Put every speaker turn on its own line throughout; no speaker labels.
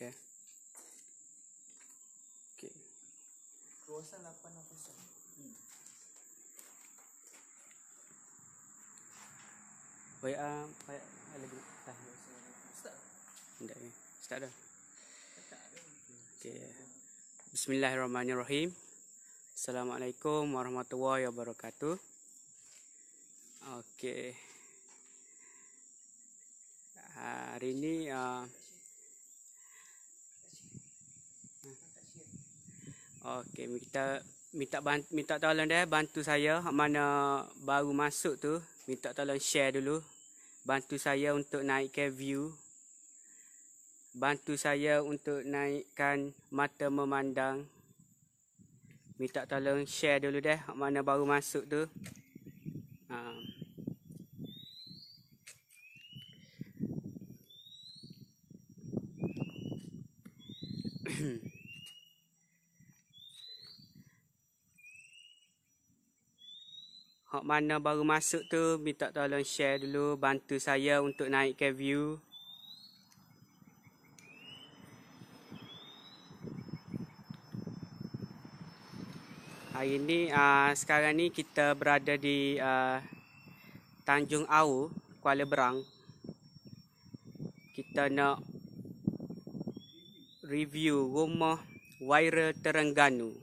Okey. Okey.
Kuasa 8%.
Baik, baik lagi dah.
Start.
Tidak ya. Start dah.
Tak ada.
Okey. Bismillahirrahmanirrahim. Assalamualaikum warahmatullahi wabarakatuh. Okey. Hari ini okey, kita minta tolong dia bantu saya hak mana baru masuk tu, minta tolong share dulu. Bantu saya untuk naikkan view. Bantu saya untuk naikkan mata memandang. Minta tolong share dulu deh hak mana baru masuk tu. Hak mana baru masuk tu minta tolong share dulu, bantu saya untuk naikkan view. Hari ni sekarang ni kita berada di Tanjung Au, Kuala Berang. Kita nak review rumah Waira Terengganu.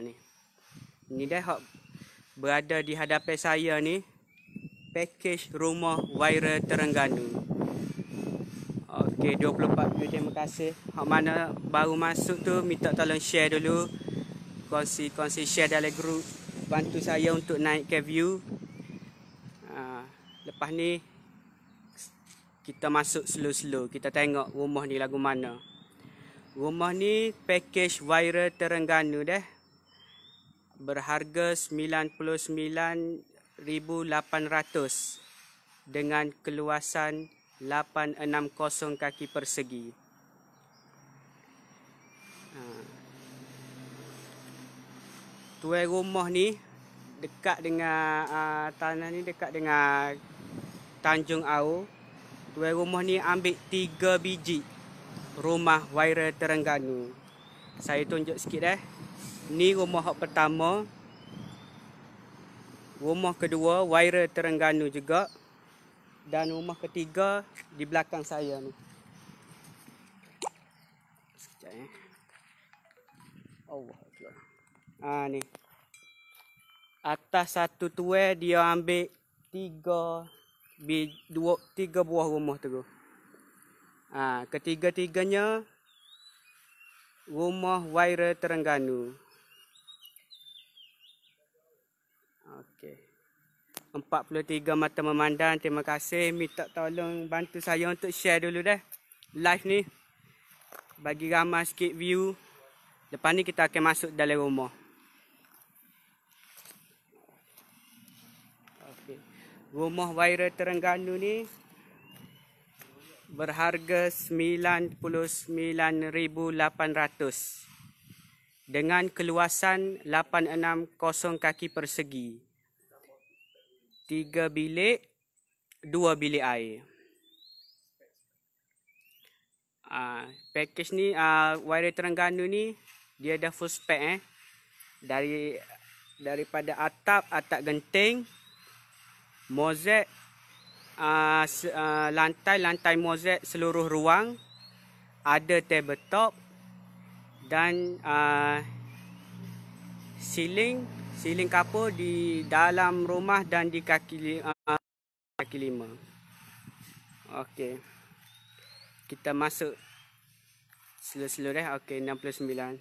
Ni. Ni dah hak berada di hadapan saya ni, package rumah Waira Terengganu. Okey, 24 view, terima kasih. Hak mana baru masuk tu minta tolong share dulu. Kongsi share dalam grup, bantu saya untuk naikkan view. Lepas ni kita masuk slow-slow, kita tengok rumah ni lagu mana. Rumah ni package Waira Terengganu dah. Berharga 99,800 dengan keluasan 860 kaki persegi. Tuai rumah ni dekat dengan tanah ni dekat dengan Tanjung Au. Tuai rumah ni ambil 3 biji rumah Waira Terengganu. Saya tunjuk sikit dah. Ni rumah hak pertama. Rumah kedua Waira Terengganu juga. Dan rumah ketiga di belakang saya ni. Sekejap Allah Akbar. Ni. Atas satu tuai dia ambil 3 buah rumah tu. Ketiga-tiganya rumah Waira Terengganu. Okey. 43 mata memandang, terima kasih. Minta tolong bantu saya untuk share dulu dah live ni. Bagi ramai sikit view. Lepas ni kita akan masuk dalam rumah. Okey. Rumah Waira Terengganu ni berharga 99,800 dengan keluasan 860 kaki persegi. 3 bilik, 2 bilik air. Package ni Waira Terengganu ni dia dah full spec daripada atap genting, mozaik, lantai mozaik seluruh ruang, ada tabletop dan ceiling kapur di dalam rumah dan di kaki 5. Okey. Kita masuk slow-slow dah. Okey, 69.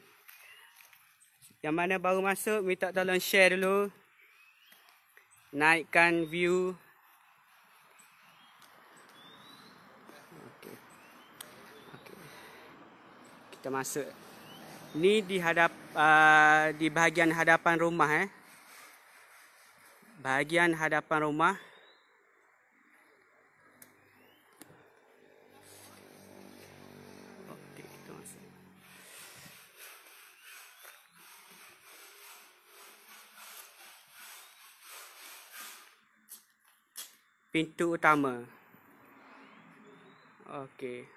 Yang mana baru masuk minta tolong share dulu. Naikkan view. Okey. Kita masuk. Ni di bahagian hadapan rumah Bahagian hadapan rumah. Okey, kita masuk. Pintu utama. Okey.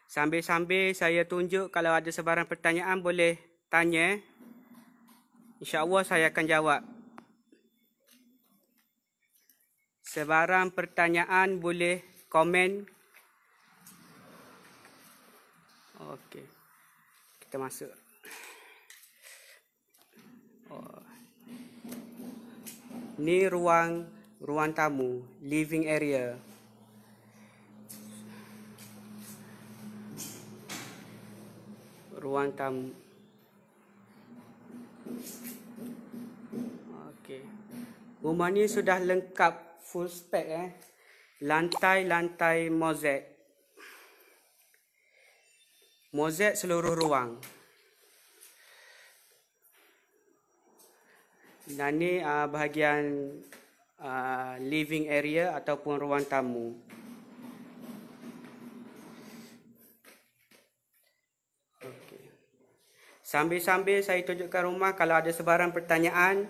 Sambil-sambil saya tunjuk, kalau ada sebarang pertanyaan boleh tanya. InsyaAllah saya akan jawab. Sebarang pertanyaan boleh komen. Okey. Kita masuk. Ni ruang tamu, living area. Ruang tamu. Okey. Rumah ni sudah lengkap full spec Lantai-lantai mozaik. Mozaik seluruh ruang. Dan ni bahagian living area ataupun ruang tamu. Okay. Sambil-sambil saya tunjukkan rumah, kalau ada sebarang pertanyaan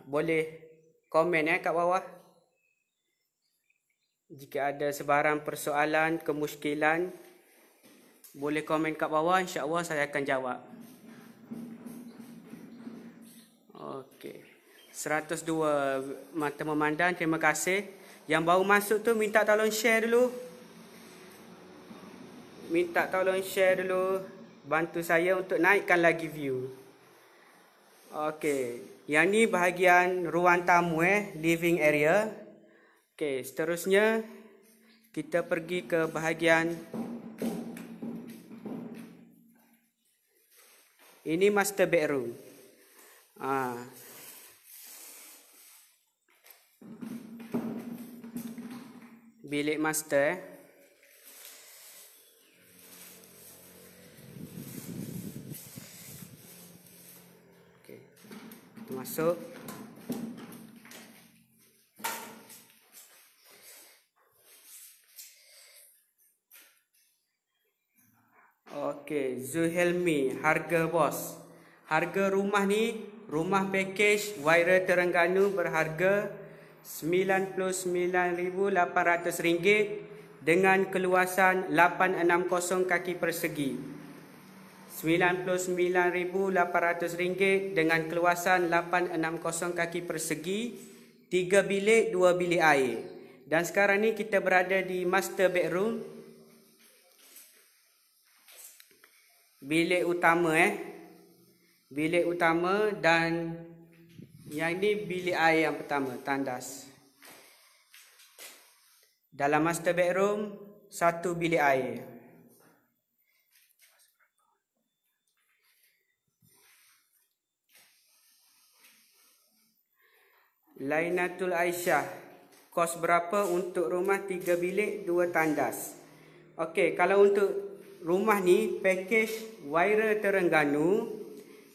boleh komen kat bawah. Jika ada sebarang persoalan, kemusykilan, boleh komen kat bawah, insya-Allah saya akan jawab. Okey. 102 mata memandang, terima kasih. Yang baru masuk tu minta tolong share dulu. Minta tolong share dulu, bantu saya untuk naikkan lagi view. Okey. Yang ni bahagian ruang tamu living area. Okey, seterusnya kita pergi ke bahagian ini master bedroom. Bilik master. Okey. Masuk. Okey, Zuhelmi, harga bos. Harga rumah ni, rumah package Waira Terengganu berharga RM99,800 dengan keluasan 860 kaki persegi. RM99,800 dengan keluasan 860 kaki persegi, 3 bilik, 2 bilik air. Dan sekarang ni kita berada di master bedroom. Bilik utama bilik utama, dan yang ini bilik air yang pertama, tandas. Dalam master bedroom, 1 bilik air. Lainatul Aisyah, kos berapa untuk rumah 3 bilik 2 tandas? Okey, kalau untuk rumah ni package Waira Terengganu.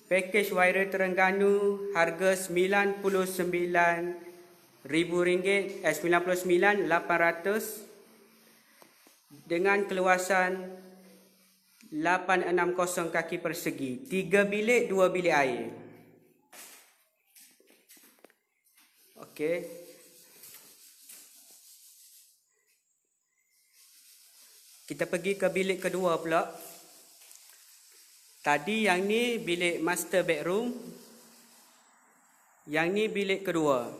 Package Waira Terengganu harga RM99,800 dengan keluasan 860 kaki persegi. 3 bilik, 2 bilik air. Okey. Kita pergi ke bilik kedua pula. Tadi yang ni bilik master bedroom. Yang ni bilik kedua.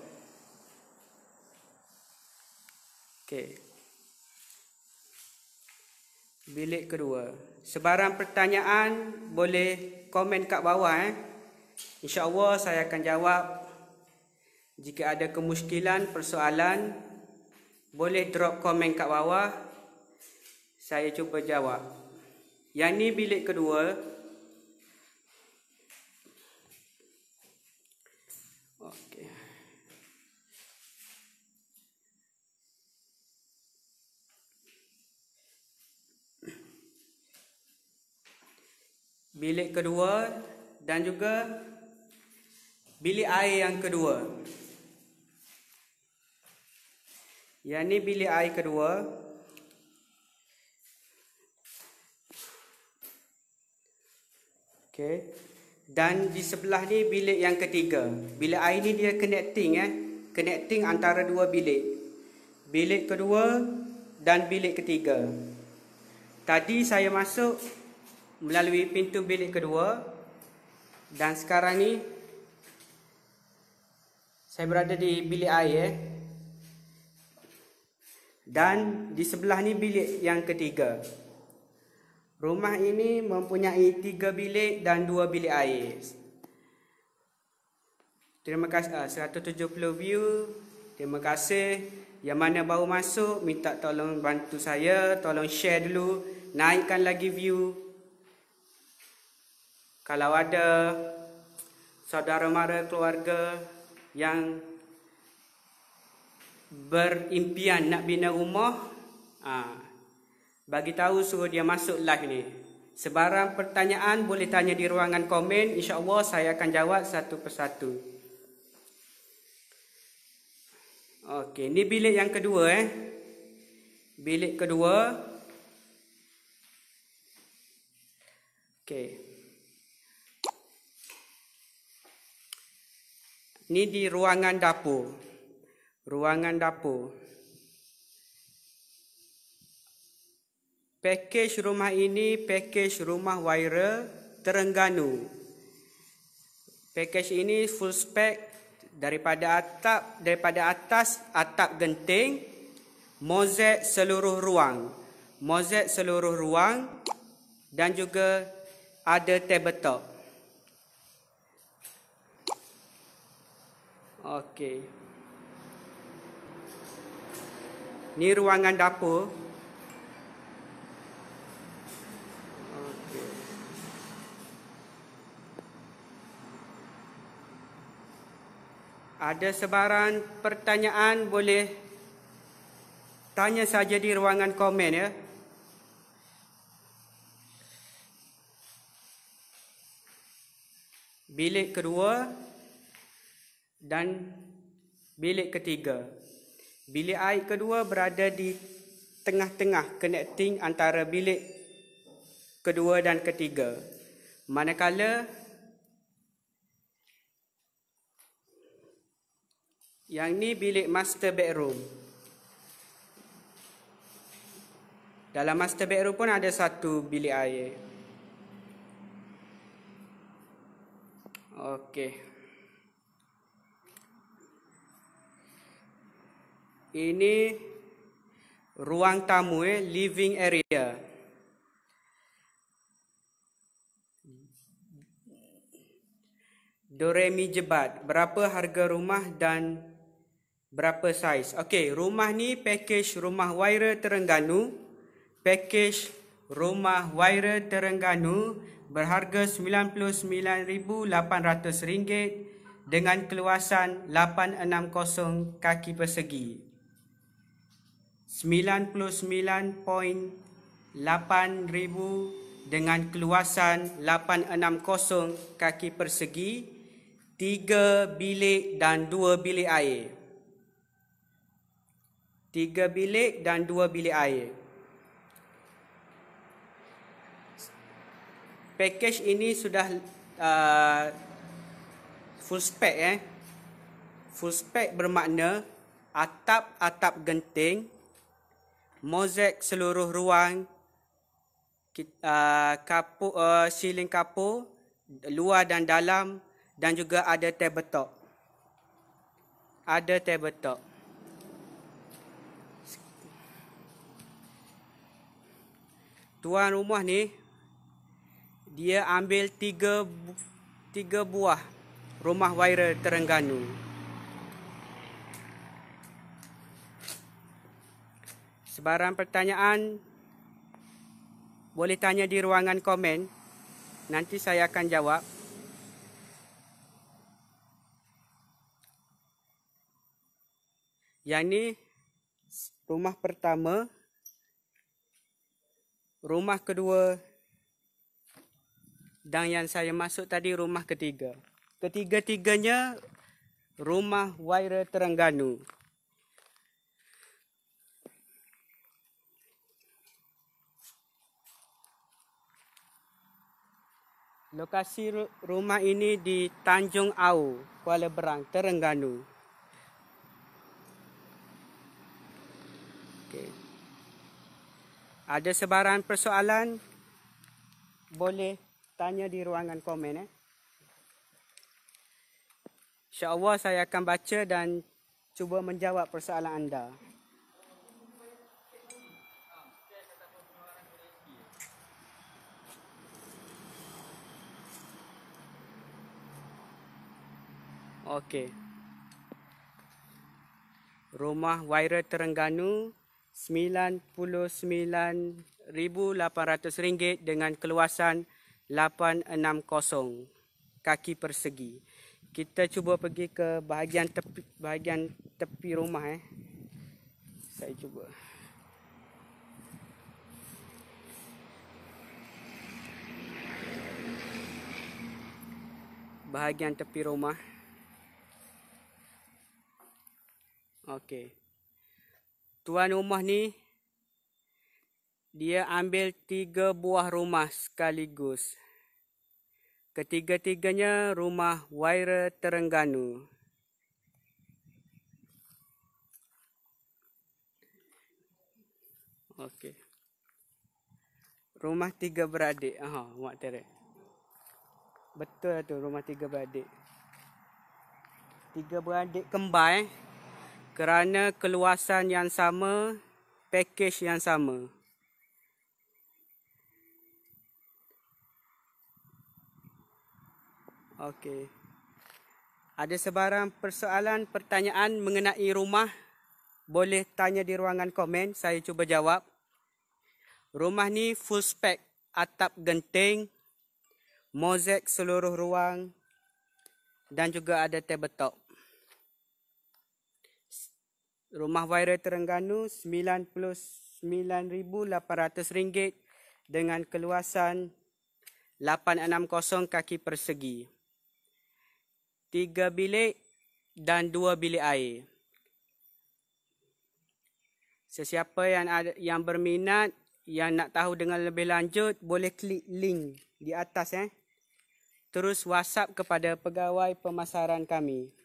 Okey. Bilik kedua. Sebarang pertanyaan boleh komen kat bawah InsyaAllah saya akan jawab. Jika ada kemusykilan, persoalan, boleh drop komen kat bawah. Saya cuba jawab. Yang ni bilik kedua. Okey. Bilik kedua dan juga bilik air yang kedua. Yang ni bilik air kedua. Okey. Dan di sebelah ni bilik yang ketiga. Bilik air ni dia connecting connecting antara dua bilik. Bilik kedua dan bilik ketiga. Tadi saya masuk melalui pintu bilik kedua dan sekarang ni saya berada di bilik air dan di sebelah ni bilik yang ketiga. Rumah ini mempunyai 3 bilik dan 2 bilik air. Terima kasih 170 view. Terima kasih. Yang mana baru masuk, minta tolong bantu saya, tolong share dulu, naikkan lagi view. Kalau ada saudara mara keluarga yang berimpian nak bina rumah, bagi tahu, suruh dia masuk live ni. Sebarang pertanyaan boleh tanya di ruangan komen, insya-Allah saya akan jawab satu persatu. Okey, ni bilik yang kedua Bilik kedua. Okey. Ni di ruangan dapur. Ruangan dapur. Pakej rumah ini pakej rumah Wira Terengganu. Pakej ini full spec daripada atas atap genting, mozaik seluruh ruang. Mozaik seluruh ruang dan juga ada tabletop. Okey. Ni ruangan dapur. Ada sebarang pertanyaan boleh tanya saja di ruangan komen ya. Bilik kedua dan bilik ketiga. Bilik air kedua berada di tengah-tengah connecting antara bilik kedua dan ketiga. Manakala yang ni bilik master bedroom. Dalam master bedroom pun ada satu bilik air. Okey. Ini ruang tamu living area. Doremi Jebat. Berapa harga rumah dan berapa saiz? Okey, rumah ni pakej rumah Wira Terengganu. Pakej rumah Wira Terengganu berharga RM99,800 dengan keluasan 860 kaki persegi. 99.8 ribu dengan keluasan 860 kaki persegi, 3 bilik dan 2 bilik air. 3 bilik dan 2 bilik air. Pakej ini sudah full spec Full spec bermakna atap genting, mozaik seluruh ruang, kapur, siling kapur luar dan dalam, dan juga ada tabletop. Ada tabletop. Tuan rumah ni dia ambil 3 buah rumah Wira Terengganu. Sebarang pertanyaan boleh tanya di ruangan komen. Nanti saya akan jawab. Yang ni rumah pertama. Rumah kedua, dan yang saya masuk tadi rumah ketiga. Ketiga-tiganya rumah Wira Terengganu. Lokasi rumah ini di Tanjung Au, Kuala Berang, Terengganu. Okay. Ada sebarang persoalan, boleh tanya di ruangan komen. InsyaAllah saya akan baca dan cuba menjawab persoalan anda. Okey. Rumah Waira Terengganu RM99,800 dengan keluasan 860 kaki persegi. Kita cuba pergi ke bahagian tepi rumah. Saya cuba. Bahagian tepi rumah. Okey. Tuan rumah ni dia ambil 3 buah rumah sekaligus. Ketiga-tiganya rumah Waira Terengganu. Okey. Rumah 3 beradik. Mak Terek. Betul tu, rumah 3 beradik. 3 beradik kembar kerana keluasan yang sama, pakej yang sama. Okey. Ada sebarang persoalan, pertanyaan mengenai rumah, boleh tanya di ruangan komen, saya cuba jawab. Rumah ni full spec, atap genting, mozaik seluruh ruang dan juga ada tabletop. Rumah Waira Terengganu RM99,800 dengan keluasan 860 kaki persegi. 3 bilik dan 2 bilik air. Sesiapa yang berminat, yang nak tahu dengan lebih lanjut, boleh klik link di atas. Terus WhatsApp kepada pegawai pemasaran kami.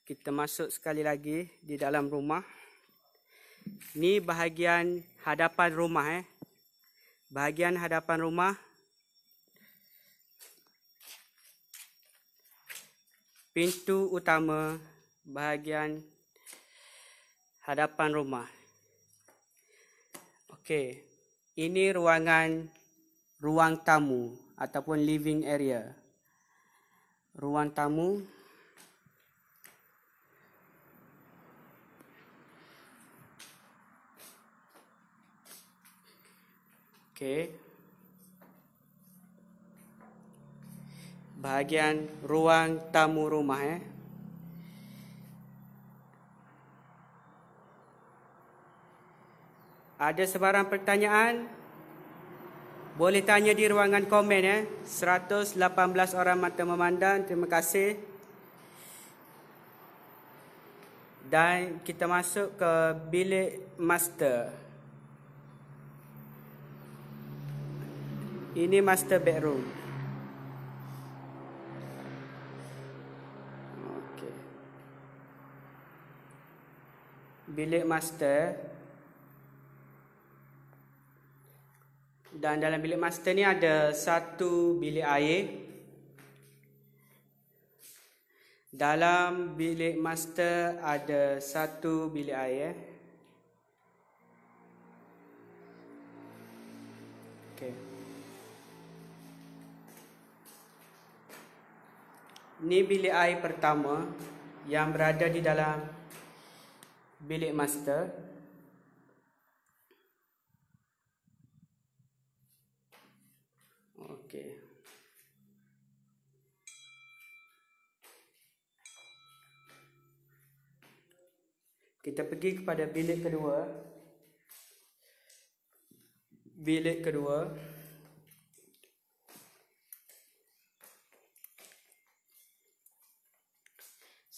Kita masuk sekali lagi di dalam rumah. Ni bahagian hadapan rumah. Bahagian hadapan rumah. Pintu utama bahagian hadapan rumah. Okey. Ini ruang tamu ataupun living area. Ruang tamu. Okey. Bahagian ruang tamu rumah. Ada sebarang pertanyaan? Boleh tanya di ruangan komen. 118 orang mata memandang. Terima kasih. Dan kita masuk ke bilik master. Ini master bedroom. Okey. Bilik master. Dan dalam bilik master ni ada 1 bilik air. Dalam bilik master ada 1 bilik air. Okey. Ni bilik air pertama yang berada di dalam bilik master. Okey. Kita pergi kepada bilik kedua. Bilik kedua.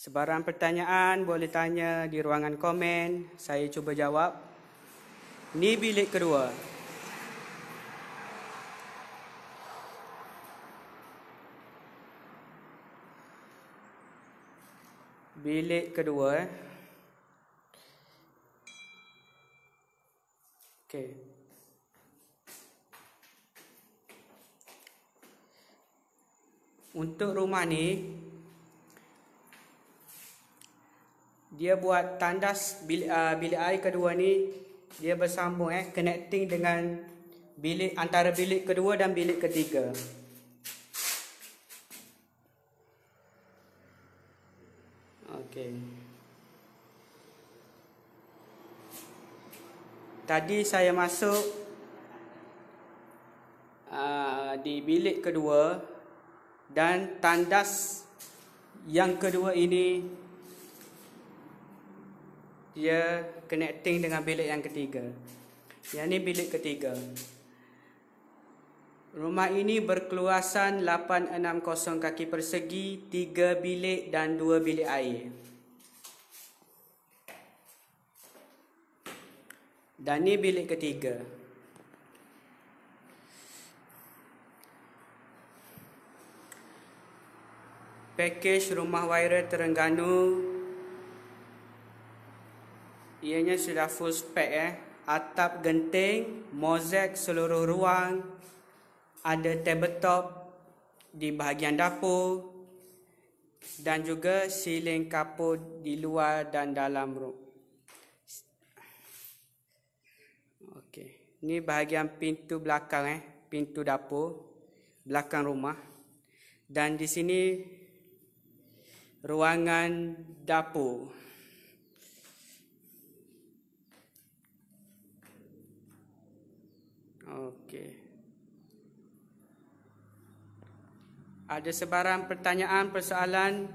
Sebarang pertanyaan boleh tanya di ruangan komen. Saya cuba jawab. Ni bilik kedua. bilik kedua. Okey. Untuk rumah ni, dia buat tandas bilik air kedua ni, dia bersambung connecting dengan bilik antara bilik kedua dan bilik ketiga. Okey. Tadi saya masuk di bilik kedua dan tandas yang kedua ini dia connecting dengan bilik yang ketiga. Yang ni bilik ketiga. Rumah ini berkeluasan 860 kaki persegi, 3 bilik dan 2 bilik air. Dan ni bilik ketiga. Pakej rumah Wira Terengganu, ianya sudah full spec Atap genting, mozaik seluruh ruang, ada tabletop di bahagian dapur dan juga siling kapur di luar dan dalam rumah. Okey, ni bahagian pintu belakang pintu dapur belakang rumah. Dan di sini ruangan dapur. Okey. Ada sebarang pertanyaan, persoalan,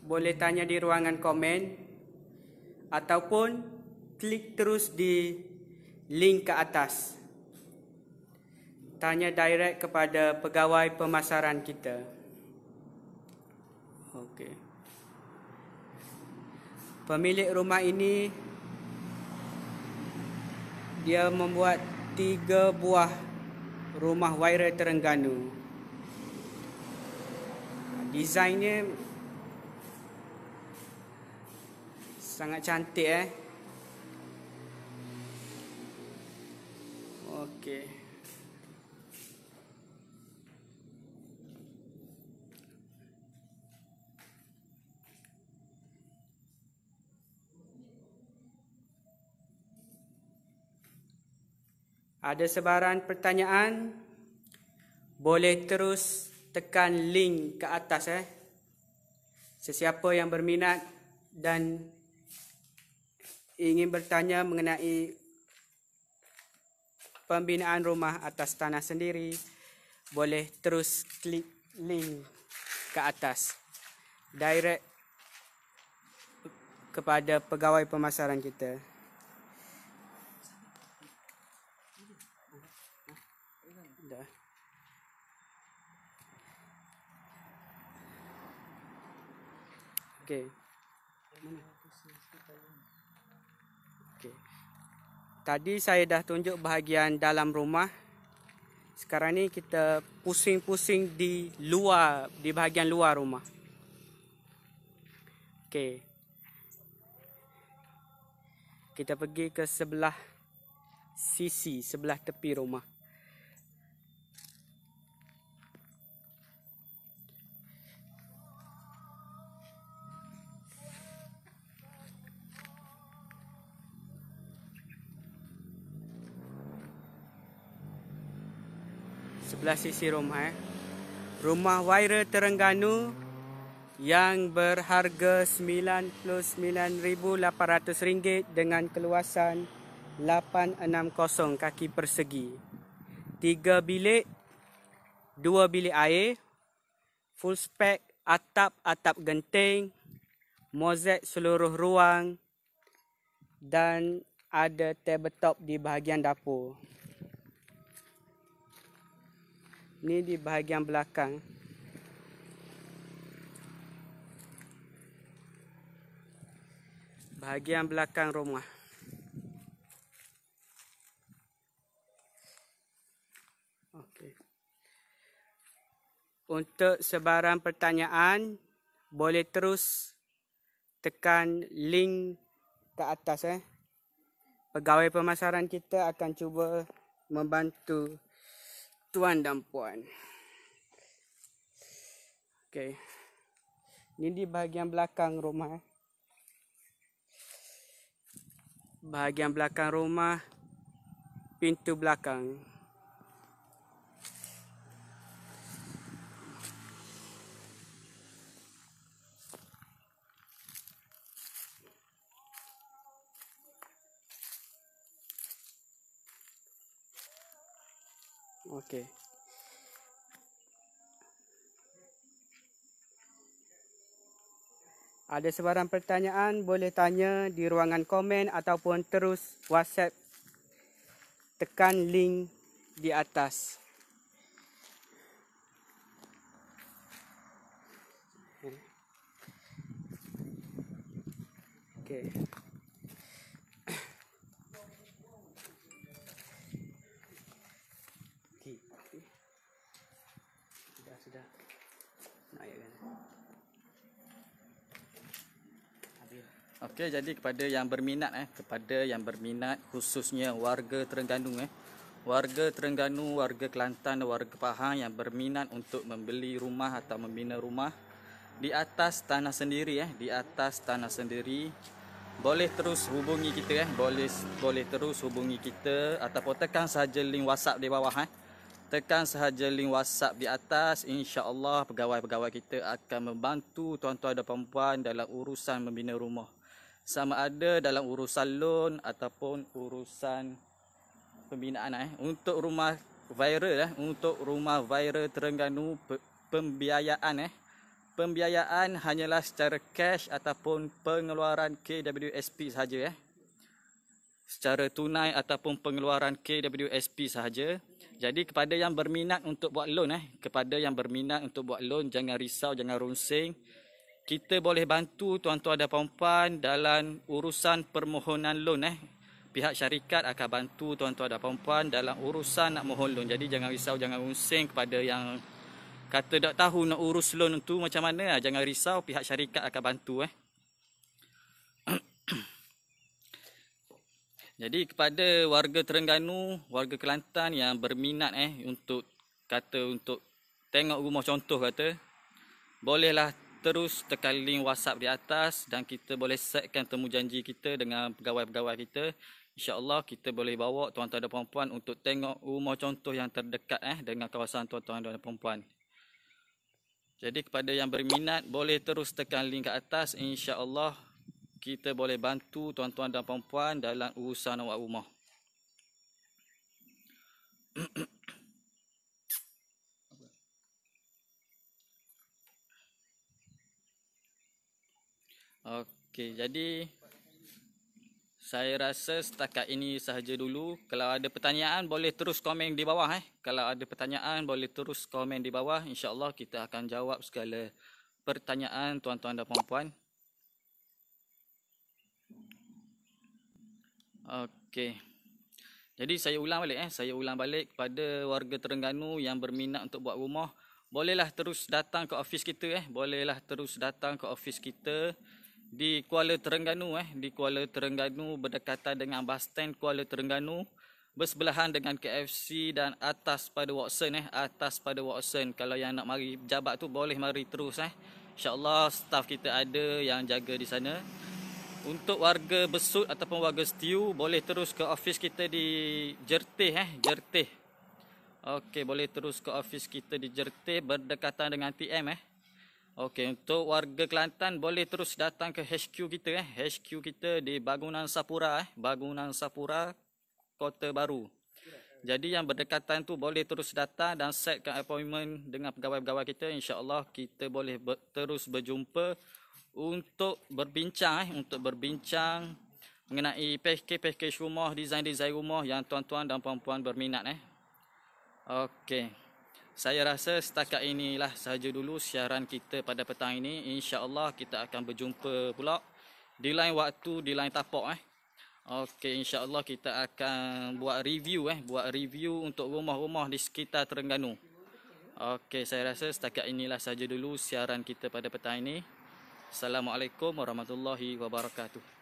boleh tanya di ruangan komen ataupun klik terus di link ke atas. Tanya direct kepada pegawai pemasaran kita. Okey. Pemilik rumah ini dia membuat 3 buah rumah Wira Terengganu. Desainnya sangat cantik Okey. Ada sebarang pertanyaan, boleh terus tekan link ke atas Sesiapa yang berminat dan ingin bertanya mengenai pembinaan rumah atas tanah sendiri, boleh terus klik link ke atas direct kepada pegawai pemasaran kita. Dah. Okey. Mana? Okey. Tadi saya dah tunjuk bahagian dalam rumah. Sekarang ni kita pusing-pusing di luar, di bahagian luar rumah. Okey. Kita pergi ke sebelah sisi, sebelah tepi rumah. Sebelah sisi rumah Rumah Wira Terengganu yang berharga RM99,800 dengan keluasan 860 kaki persegi. 3 bilik, 2 bilik air, full spec, atap genting, mozaik seluruh ruang dan ada tabletop di bahagian dapur. Ni di bahagian belakang. Bahagian belakang rumah. Okey. Untuk sebarang pertanyaan, boleh terus tekan link ke atas Pegawai pemasaran kita akan cuba membantu tuan dan puan. Okey. Ini di bahagian belakang rumah. Bahagian belakang rumah, pintu belakang. Okey. Ada sebarang pertanyaan boleh tanya di ruangan komen ataupun terus WhatsApp tekan link di atas. Okey. Sudah. Naikkan.
Okey, jadi kepada yang berminat khususnya warga Terengganu warga Terengganu, warga Kelantan dan warga Pahang yang berminat untuk membeli rumah atau membina rumah di atas tanah sendiri di atas tanah sendiri, boleh terus hubungi kita boleh terus hubungi kita ataupun tekan sahaja link WhatsApp di bawah Tekan sahaja link WhatsApp di atas. InsyaAllah pegawai-pegawai kita akan membantu tuan-tuan dan puan-puan dalam urusan membina rumah. Sama ada dalam urusan loan ataupun urusan pembinaan. Untuk rumah viral untuk rumah viral Terengganu, pembiayaan hanyalah secara cash ataupun pengeluaran KWSP sahaja secara tunai ataupun pengeluaran KWSP sahaja. Jadi kepada yang berminat untuk buat loan jangan risau, jangan runsing. Kita boleh bantu tuan-tuan dan puan-puan dalam urusan permohonan loan Pihak syarikat akan bantu tuan-tuan dan puan-puan dalam urusan nak mohon loan. Jadi jangan risau, jangan runsing. Kepada yang kata tak tahu nak urus loan tu macam mana, jangan risau, pihak syarikat akan bantu Jadi kepada warga Terengganu, warga Kelantan yang berminat untuk tengok rumah contoh bolehlah terus tekan link WhatsApp di atas dan kita boleh setkan temu janji kita dengan pegawai-pegawai kita. InsyaAllah kita boleh bawa tuan-tuan dan puan-puan untuk tengok rumah contoh yang terdekat dengan kawasan tuan-tuan dan puan-puan. Jadi kepada yang berminat boleh terus tekan link ke atas. InsyaAllah kita boleh bantu tuan-tuan dan puan-puan dalam urusan awak rumah. Okey, jadi saya rasa setakat ini sahaja dulu. Kalau ada pertanyaan boleh terus komen di bawah Kalau ada pertanyaan boleh terus komen di bawah. InsyaAllah kita akan jawab segala pertanyaan tuan-tuan dan puan-puan. Okey. Jadi saya ulang balik kepada warga Terengganu yang berminat untuk buat rumah, bolehlah terus datang ke office kita di Kuala Terengganu di Kuala Terengganu, berdekatan dengan bus stand Kuala Terengganu, bersebelahan dengan KFC dan atas pada Watson Kalau yang nak mari jabat tu boleh mari terus InsyaAllah staff kita ada yang jaga di sana. Untuk warga Besut ataupun warga Setiu boleh terus ke office kita di Jertih Okey, boleh terus ke office kita di Jertih berdekatan dengan TM Okey, untuk warga Kelantan boleh terus datang ke HQ kita HQ kita di Bangunan Sapura Kota Baru. Jadi yang berdekatan tu boleh terus datang dan setkan appointment dengan pegawai-pegawai kita. InsyaAllah kita boleh terus berjumpa untuk berbincang mengenai package rumah, design rumah yang tuan-tuan dan puan-puan berminat Okey. Saya rasa setakat inilah sahaja dulu siaran kita pada petang ini. InsyaAllah kita akan berjumpa pula di lain waktu, di lain tapak Okey, insya-Allah kita akan buat review untuk rumah-rumah di sekitar Terengganu. Okey, saya rasa setakat inilah saja dulu siaran kita pada petang ini. Assalamualaikum warahmatullahi wabarakatuh.